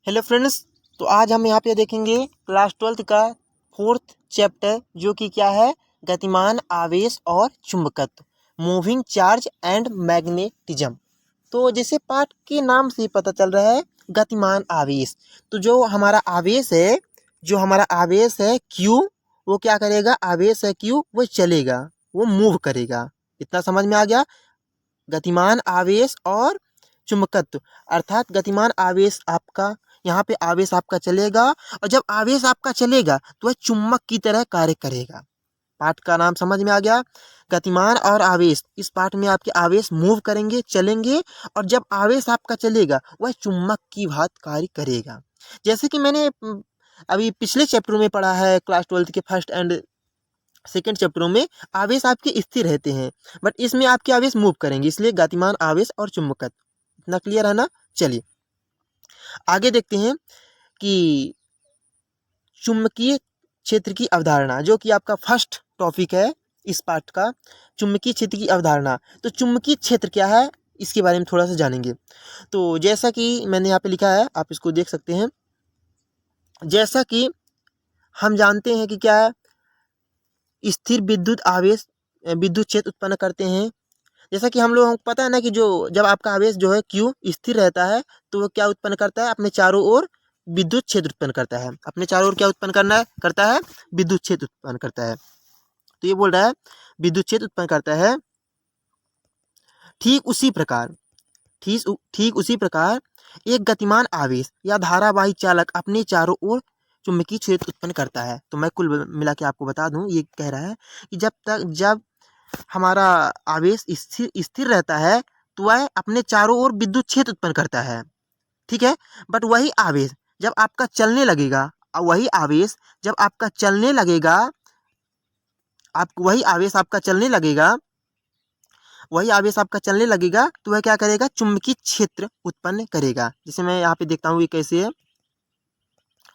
Hello friends, तो आज हम यहाँ पे देखेंगे क्लास 12th का 4th चैप्टर, जो कि क्या है, गतिमान आवेश और चुंबकत्व, मूविंग चार्ज एंड मैग्नेटिज्म। तो जैसे पाठ के नाम से पता चल रहा है, गतिमान आवेश। तो जो हमारा आवेश है Q, वो क्या करेगा, आवेश है Q, वो चलेगा, वो मूव करेगा। इतना समझ में आ गया। गतिमान आवेश और चुंबकत्व, अर्थात गतिमान आवेश आपका, यहाँ पे आवेश आपका चलेगा, और जब आवेश आपका चलेगा तो वह चुंबक की तरह कार्य करेगा। पाठ का नाम समझ में आ गया, गतिमान और आवेश। इस पाठ में आपके आवेश मूव करेंगे, चलेंगे, और जब आवेश आपका चलेगा वह चुंबक की भांति कार्य करेगा। जैसे कि मैंने अभी पिछले चैप्टर में पढ़ा है, क्लास 12th के फर्स्ट एंड सेकेंड चैप्टरों में आवेश आपके स्थिर रहते हैं, बट इसमें आपके आवेश मूव करेंगे, इसलिए गतिमान आवेश और चुंबकत्व। इतना क्लियर है ना। चलिए आगे देखते हैं कि चुंबकीय क्षेत्र की अवधारणा, जो कि आपका फर्स्ट टॉपिक है इस पाठ का, चुंबकीय क्षेत्र की अवधारणा। तो चुंबकीय क्षेत्र क्या है, इसके बारे में थोड़ा सा जानेंगे। तो जैसा कि मैंने यहाँ पे लिखा है, आप इसको देख सकते हैं। जैसा कि हम जानते हैं कि क्या है, स्थिर विद्युत आवेश विद्युत क्षेत्र उत्पन्न करते हैं। जैसा कि हम लोगों को पता है ना कि जो जब आपका आवेश जो है Q स्थिर रहता है, तो वो क्या उत्पन्न करता है, अपने चारों ओर विद्युत क्षेत्र उत्पन्न करता है। अपने चारों ओर क्या उत्पन्न करता है, विद्युत क्षेत्र उत्पन्न करता है। तो ये बोल रहा है विद्युत क्षेत्र उत्पन्न करता है। ठीक उसी प्रकार ठीक उसी प्रकार एक गतिमान आवेश या धारावाही चालक अपने चारों ओर चुंबकीय क्षेत्र उत्पन्न करता है। तो मैं कुल मिला के आपको बता दूं, ये कह रहा है कि जब हमारा आवेश स्थिर रहता है, तो वह अपने चारों ओर विद्युत क्षेत्र उत्पन्न करता है। ठीक है, बट वही आवेश जब आपका चलने लगेगा, वही आवेश जब आपका चलने लगेगा, तो वह क्या करेगा, चुंबकीय क्षेत्र उत्पन्न करेगा। जैसे मैं यहाँ पे देखता हूँ ये कैसे है,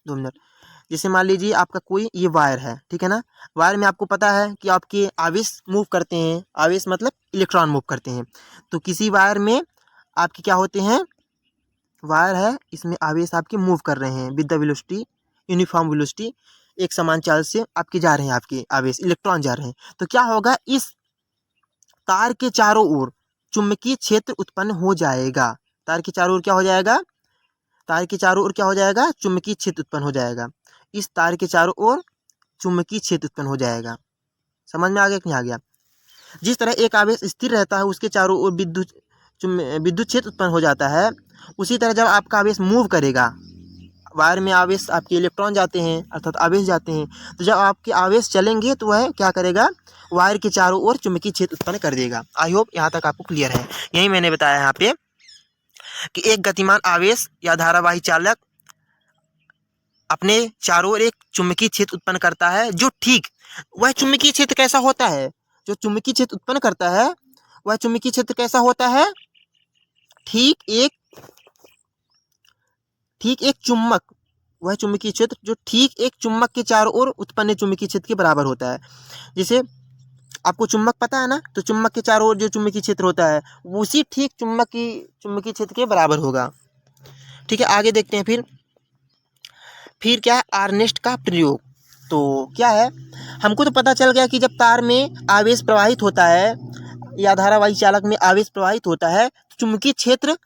2 मिनट। जैसे मान लीजिए आपका कोई ये वायर है, ठीक है ना। वायर में आपको पता है कि आपके आवेश मूव करते हैं, आवेश मतलब इलेक्ट्रॉन मूव करते हैं। तो किसी वायर में आपके क्या होते हैं, वायर है, इसमें आवेश आपके मूव कर रहे हैं with the velocity, uniform velocity, एक समान चाल से आपके जा रहे हैं, आपके आवेश इलेक्ट्रॉन जा रहे हैं। तो क्या होगा, इस तार के चारों ओर चुंबकीय क्षेत्र उत्पन्न हो जाएगा। तार के चारों ओर क्या हो जाएगा, चुंबकीय क्षेत्र उत्पन्न हो जाएगा। इस तार के चारों ओर चुंबकीय क्षेत्र उत्पन्न हो जाएगा। समझ में आ गया कि नहीं आ गया। जिस तरह एक आवेश स्थिर रहता है, उसके चारों ओर विद्युत क्षेत्र उत्पन्न हो जाता है, उसी तरह जब आपका आवेश मूव करेगा, वायर में आवेश आपके इलेक्ट्रॉन जाते हैं, अर्थात आवेश जाते हैं, तो जब आपके आवेश चलेंगे तो वह क्या करेगा, वायर के चारों ओर चुंबकीय क्षेत्र उत्पन्न कर देगा। आई होप यहाँ तक आपको क्लियर है। यही मैंने बताया यहाँ पे कि एक गतिमान आवेश या धारावाही चालक अपने चारों ओर एक चुंबकीय क्षेत्र उत्पन्न करता है, जो ठीक वह चुंबकीय क्षेत्र कैसा होता है, जो चुंबकीय क्षेत्र उत्पन्न करता है, वह चुंबकीय क्षेत्र कैसा होता है, ठीक एक चुंबक, वह चुंबकीय क्षेत्र जो ठीक एक चुंबक के चारों ओर उत्पन्न चुंबकीय क्षेत्र के बराबर होता है। जैसे आपको चुंबक पता है ना, तो चुंबक के चारों ओर जो चुंबकीय क्षेत्र होता है, उसी ठीक चुंबकीय क्षेत्र के बराबर होगा। ठीक है, आगे देखते हैं। फिर क्या है, आर्नेस्ट का प्रयोग। तो क्या है, हमको तो पता चल गया कि जब तार में आवेश प्रवाहित होता है या धारावाही चालक में आवेश प्रवाहित होता है, तो चुंबकीय क्षेत्र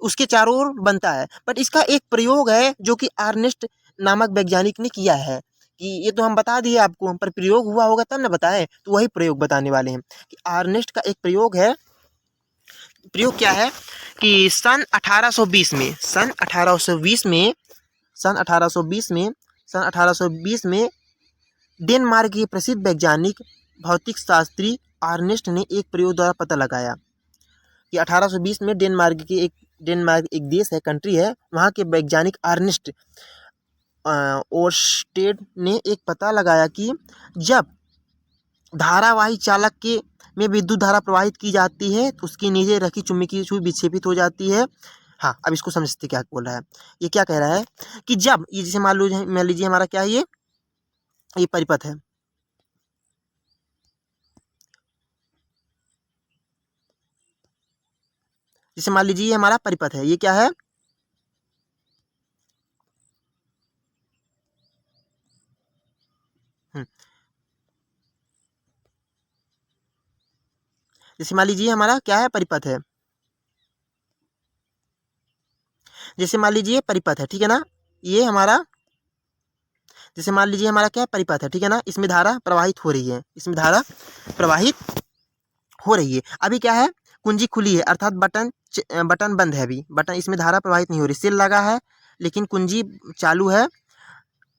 उसके चारों ओर बनता है। बट इसका एक प्रयोग है जो कि आर्नेस्ट नामक वैज्ञानिक ने किया है, कि ये तो हम बता दिए आपको, हम पर प्रयोग हुआ होगा तब ना बताएं, तो वही प्रयोग बताने वाले हैं कि आर्नेस्ट का एक प्रयोग है। प्रयोग क्या है कि सन 1820 में डेनमार्क के प्रसिद्ध वैज्ञानिक भौतिक शास्त्री आर्नेस्ट ने एक प्रयोग द्वारा पता लगाया कि 1820 में डेनमार्क एक देश है, कंट्री है, वहाँ के वैज्ञानिक आर्नेस्ट ओरस्टेड ने एक पता लगाया कि जब धारावाही चालक के में विद्युत धारा प्रवाहित की जाती है, तो उसके नीचे रखी चुंबकीय सुई विक्षेपित हो जाती है। हाँ, अब इसको समझते क्या बोल रहा है। ये क्या कह रहा है कि जब ये जैसे मान लीजिए हमारा क्या है, ये परिपथ है। जैसे मान लीजिए ये हमारा परिपथ है, ये क्या है, जैसे मान लीजिए हमारा क्या है, परिपथ है, जैसे मान लीजिए परिपथ है, ठीक है ना, ये हमारा, जैसे मान लीजिए हमारा क्या है, परिपथ है, ठीक है ना, इसमें धारा प्रवाहित हो रही है, इसमें धारा प्रवाहित हो रही है। अभी क्या है, कुंजी खुली है, अर्थात बटन बंद है, अभी बटन, इसमें धारा प्रवाहित नहीं हो रही, सेल लगा है लेकिन कुंजी चालू है,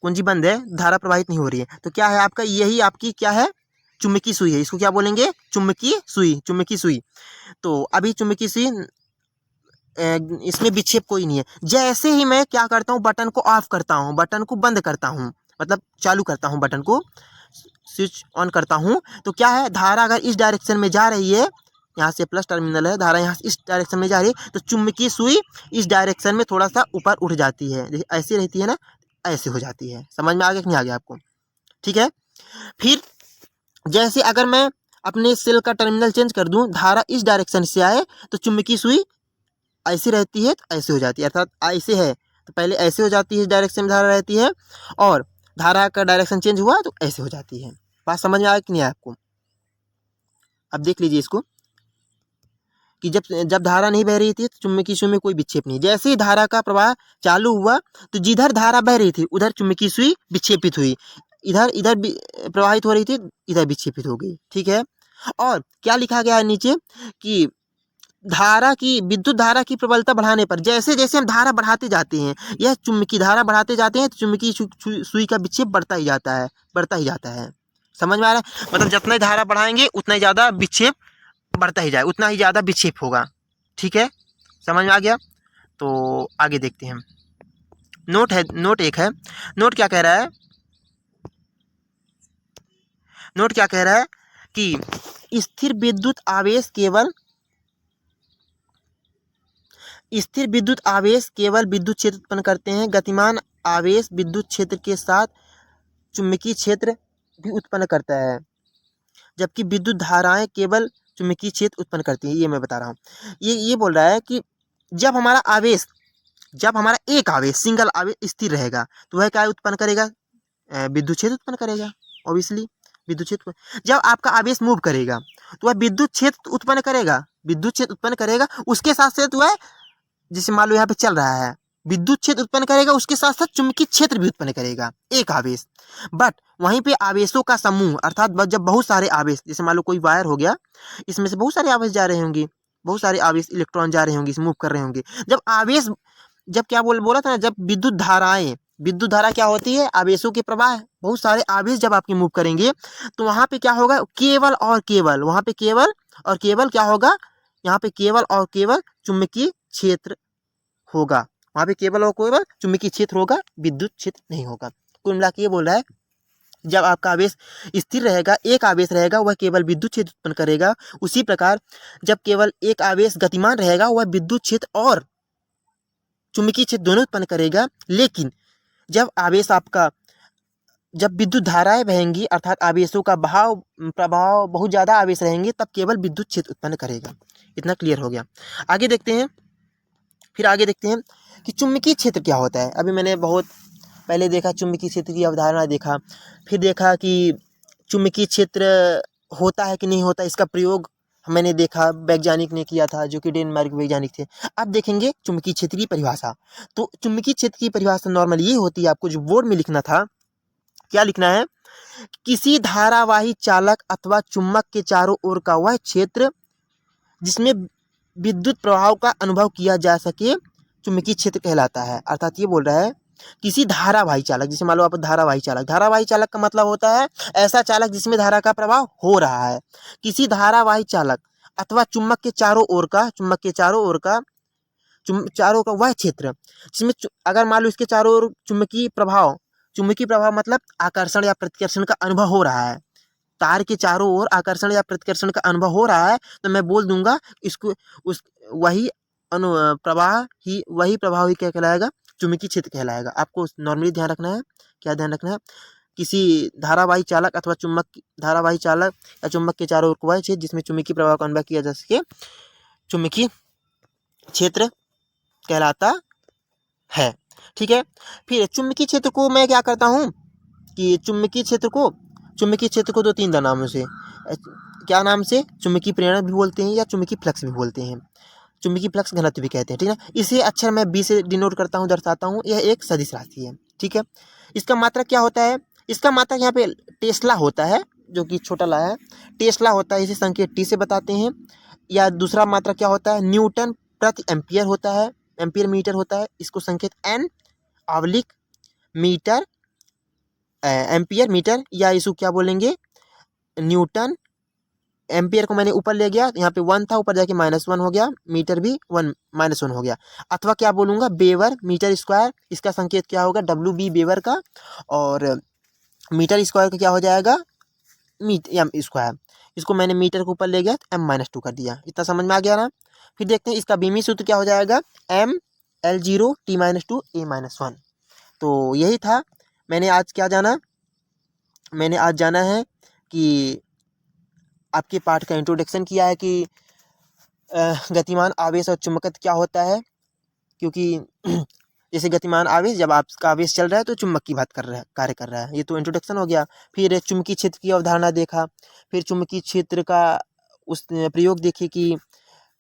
कुंजी बंद है, धारा प्रवाहित नहीं हो रही है। तो क्या है आपका, यही आपकी क्या है, चुंबकीय सुई है, इसको क्या बोलेंगे, चुंबकीय सुई, चुंबकीय सुई। तो अभी चुंबकीय सुई, इसमें विक्षेप कोई नहीं है। जैसे ही मैं क्या करता हूँ, बटन को ऑफ करता हूँ, बटन को बंद करता हूँ, मतलब चालू करता हूँ, बटन को स्विच ऑन करता हूँ, तो क्या है, धारा अगर इस डायरेक्शन में जा रही है, यहाँ से प्लस टर्मिनल है, धारा यहाँ से इस डायरेक्शन में जा रही है, तो चुंबकीय सुई इस डायरेक्शन में थोड़ा सा ऊपर उठ जाती है, ऐसी रहती है ना, ऐसे हो जाती है। समझ में आ गया कि नहीं आ गया आपको, ठीक है। फिर जैसे अगर मैं अपने सेल का टर्मिनल चेंज कर दूं, धारा इस डायरेक्शन से आए, तो चुंबकीय सुई ऐसी रहती है, तो ऐसे हो जाती है, अर्थात ऐसे है तो पहले ऐसे हो जाती है, इस डायरेक्शन में धारा रहती है, और धारा का डायरेक्शन चेंज हुआ तो ऐसे हो जाती है। बात समझ में आया कि नहीं आया आपको। अब देख लीजिए इसको, कि जब जब धारा नहीं बह रही थी तो चुंबकीय सुई में कोई विक्षेप नहीं, जैसे ही धारा का प्रवाह चालू हुआ तो जिधर धारा बह रही थी उधर चुंबकीय सुई विक्षेपित हुई, इधर इधर प्रवाहित हो रही थी, इधर विक्षेपित हो गई, ठीक है। और क्या लिखा गया है नीचे, कि धारा की, विद्युत धारा की प्रबलता बढ़ाने पर, जैसे जैसे हम धारा बढ़ाते जाते हैं, यह चुंबकीय धारा बढ़ाते जाते हैं, तो चुंबकीय सुई का विक्षेप बढ़ता ही जाता है, बढ़ता ही जाता है। समझ में आ रहा है, मतलब जितना ही धारा बढ़ाएंगे उतना ही ज़्यादा विक्षेप बढ़ता ही जाए, उतना ही ज़्यादा विक्षेप होगा, ठीक है। समझ में आ गया। तो आगे देखते हैं, नोट है, नोट एक है, नोट क्या कह रहा है, नोट क्या कह रहा है कि स्थिर विद्युत आवेश केवल, स्थिर विद्युत आवेश केवल विद्युत क्षेत्र उत्पन्न करते हैं, गतिमान आवेश विद्युत क्षेत्र के साथ चुंबकीय क्षेत्र भी उत्पन्न करता है, जबकि विद्युत धाराएं केवल चुंबकीय क्षेत्र उत्पन्न करती हैं। ये मैं बता रहा हूँ, ये बोल रहा है कि जब हमारा आवेश, जब हमारा एक आवेश, सिंगल आवेश स्थिर रहेगा, तो वह क्या उत्पन्न करेगा, विद्युत क्षेत्र उत्पन्न करेगा, ऑब्वियसली विद्युत क्षेत्र। जब आपका आवेश मूव करेगा तो वह विद्युत क्षेत्र उत्पन्न करेगा, विद्युत क्षेत्र उत्पन्न करेगा, उसके साथ साथ वह, जैसे मान लो यहाँ पे चल रहा है, विद्युत क्षेत्र उत्पन्न करेगा, उसके साथ साथ चुंबकीय क्षेत्र भी उत्पन्न करेगा, एक आवेश। बट वहीं पे आवेशों का समूह, अर्थात जब बहुत सारे आवेश, जैसे मान लो कोई वायर हो गया, इसमें से बहुत सारे आवेश जा रहे होंगे, बहुत सारे आवेश इलेक्ट्रॉन जा रहे होंगे, मूव कर रहे होंगे, जब आवेश, जब क्या बोला था ना, जब विद्युत धाराएं, विद्युत धारा क्या होती है, आवेशों के प्रवाह, बहुत सारे आवेश जब आपके मूव करेंगे, तो वहां पे क्या होगा, केवल और केवल, वहां पे केवल और केवल क्या होगा, यहाँ पे केवल और केवल चुंबकीय क्षेत्र होगा, वहां पे केवल और केवल चुंबकीय क्षेत्र होगा, विद्युत क्षेत्र नहीं होगा। कुल मिला के ये बोल रहा है, जब आपका आवेश स्थिर रहेगा, एक आवेश रहेगा, वह केवल विद्युत क्षेत्र उत्पन्न करेगा, उसी प्रकार जब केवल एक आवेश गतिमान रहेगा, वह विद्युत क्षेत्र और चुंबकीय क्षेत्र दोनों उत्पन्न करेगा। लेकिन जब आवेश आपका, जब विद्युत धाराएं बहेंगी, अर्थात आवेशों का बहाव, प्रभाव, बहुत ज़्यादा आवेश रहेंगे, तब केवल विद्युत क्षेत्र उत्पन्न करेगा। इतना क्लियर हो गया। आगे देखते हैं, फिर आगे देखते हैं कि चुंबकीय क्षेत्र क्या होता है। अभी मैंने बहुत पहले देखा, चुंबकीय क्षेत्र की अवधारणा देखा, फिर देखा कि चुंबकीय क्षेत्र होता है कि नहीं होता, इसका प्रयोग मैंने देखा, वैज्ञानिक ने किया था, जो कि डेनमार्क वैज्ञानिक थे। अब देखेंगे चुंबकीय क्षेत्र की परिभाषा। तो चुंबकीय क्षेत्र की परिभाषा नॉर्मल ये होती है, आपको जो बोर्ड में लिखना था, क्या लिखना है, किसी धारावाही चालक अथवा चुंबक के चारों ओर का वह क्षेत्र जिसमें विद्युत प्रभाव का अनुभव किया जा सके, चुंबकीय क्षेत्र कहलाता है। अर्थात ये बोल रहा है, किसी धारावाही चालक, जैसे मान लो आप धारावाही चालक, धारावाही चालक का मतलब होता है ऐसा चालक जिसमें धारा का प्रवाह हो रहा है। किसी धारावाही चालक अथवा चुंबक के चारों ओर का, चुंबक के चारों ओर का, चारों का वह क्षेत्र जिसमें, अगर मान लो इसके चारों ओर चुंबकीय प्रभाव, चुंबकीय प्रभाव मतलब आकर्षण या प्रतिकर्षण का अनुभव हो रहा है, तार के चारों ओर आकर्षण या प्रतिकर्षण का अनुभव हो रहा है, तो मैं बोल दूंगा इसको, उस वही प्रवाह ही, वही प्रभाव ही क्या कहलाएगा, चुंबकीय क्षेत्र कहलाएगा। आपको नॉर्मली ध्यान रखना है, क्या ध्यान रखना है, किसी धारावाही चालक अथवा चुंबक, धारावाही चालक या चुंबक के चारों ओर वह क्षेत्र जिसमें चुंबकीय प्रभाव का अनुभव किया जा सके, चुंबकीय क्षेत्र कहलाता है। ठीक है। फिर चुंबकीय क्षेत्र को मैं क्या करता हूँ कि चुंबकीय क्षेत्र को दो तीन नामों से, क्या नाम से, चुंबकीय प्रेरण भी बोलते हैं या चुंबकीय फ्लक्स भी बोलते हैं, चुंबकीय फ्लक्स घनत्व भी कहते हैं, ठीक है। इसे अक्षर मैं बी से डिनोट करता हूँ, दर्शाता हूँ। यह एक सदिश राशि है, ठीक है। इसका मात्रक क्या होता है, इसका मात्रक यहाँ पे टेस्ला होता है, जो कि छोटा ला है, टेस्ला होता है, इसे संकेत टी से बताते हैं। या दूसरा मात्रक क्या होता है, न्यूटन प्रति एम्पियर होता है, एम्पियर मीटर होता है, इसको संकेत एन आवलिक मीटर, एम्पियर मीटर, या इसको क्या बोलेंगे, न्यूटन। एम्पियर को मैंने ऊपर ले गया, यहाँ पे 1 था, ऊपर जाके -1 हो गया, मीटर भी -1 हो गया। अथवा क्या बोलूँगा, बेवर मीटर स्क्वायर, इसका संकेत क्या होगा, WB बेवर का, और मीटर स्क्वायर का क्या हो जाएगा, एम स्क्वायर। इसको मैंने मीटर के ऊपर ले गया तो M-2 कर दिया। इतना समझ में आ गया ना। फिर देखते हैं इसका बीमी सूत्र क्या हो जाएगा, ML0 T-2 A-1। तो यही था। मैंने आज क्या जाना, मैंने आज जाना है कि आपके पाठ का इंट्रोडक्शन किया है कि गतिमान आवेश और चुंबकत्व क्या होता है। क्योंकि जैसे गतिमान आवेश, जब आपका आवेश चल रहा है तो चुंबक की बात कर रहा है, कार्य कर रहा है। ये तो इंट्रोडक्शन हो गया। फिर चुंबकीय क्षेत्र की अवधारणा देखा, फिर चुंबकीय क्षेत्र का उस प्रयोग देखे कि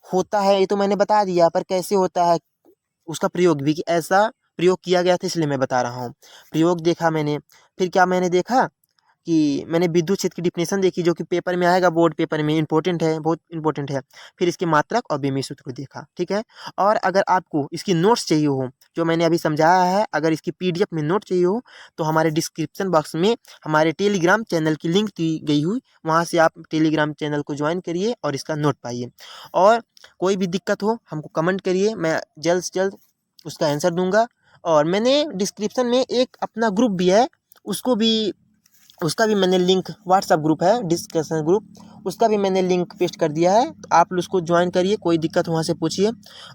होता है, ये तो मैंने बता दिया, पर कैसे होता है उसका प्रयोग भी, कि ऐसा प्रयोग किया गया था, इसलिए मैं बता रहा हूँ। प्रयोग देखा मैंने। फिर क्या मैंने देखा कि मैंने विद्युत क्षेत्र की डिफिनेशन देखी, जो कि पेपर में आएगा, बोर्ड पेपर में इंपॉर्टेंट है, बहुत इंपॉर्टेंट है। फिर इसके मात्रक और बेमी सूत्र को देखा, ठीक है। और अगर आपको इसकी नोट्स चाहिए हो, जो मैंने अभी समझाया है, अगर इसकी PDF में नोट चाहिए हो, तो हमारे डिस्क्रिप्शन बॉक्स में हमारे टेलीग्राम चैनल की लिंक दी गई हुई, वहाँ से आप टेलीग्राम चैनल को ज्वाइन करिए और इसका नोट पाइए। और कोई भी दिक्कत हो हमको कमेंट करिए, मैं जल्द से जल्द उसका आंसर दूंगा। और मैंने डिस्क्रिप्शन में एक अपना ग्रुप भी है, उसका भी मैंने लिंक, व्हाट्सअप ग्रुप है, डिस्कशन ग्रुप, उसका भी मैंने लिंक पेस्ट कर दिया है। तो आप उसको ज्वाइन करिए, कोई दिक्कत वहाँ से पूछिए।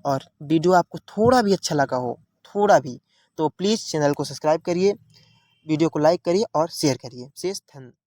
और वीडियो आपको थोड़ा भी अच्छा लगा हो, थोड़ा भी, तो प्लीज़ चैनल को सब्सक्राइब करिए, वीडियो को लाइक करिए और शेयर करिए। शेष धन्यवाद।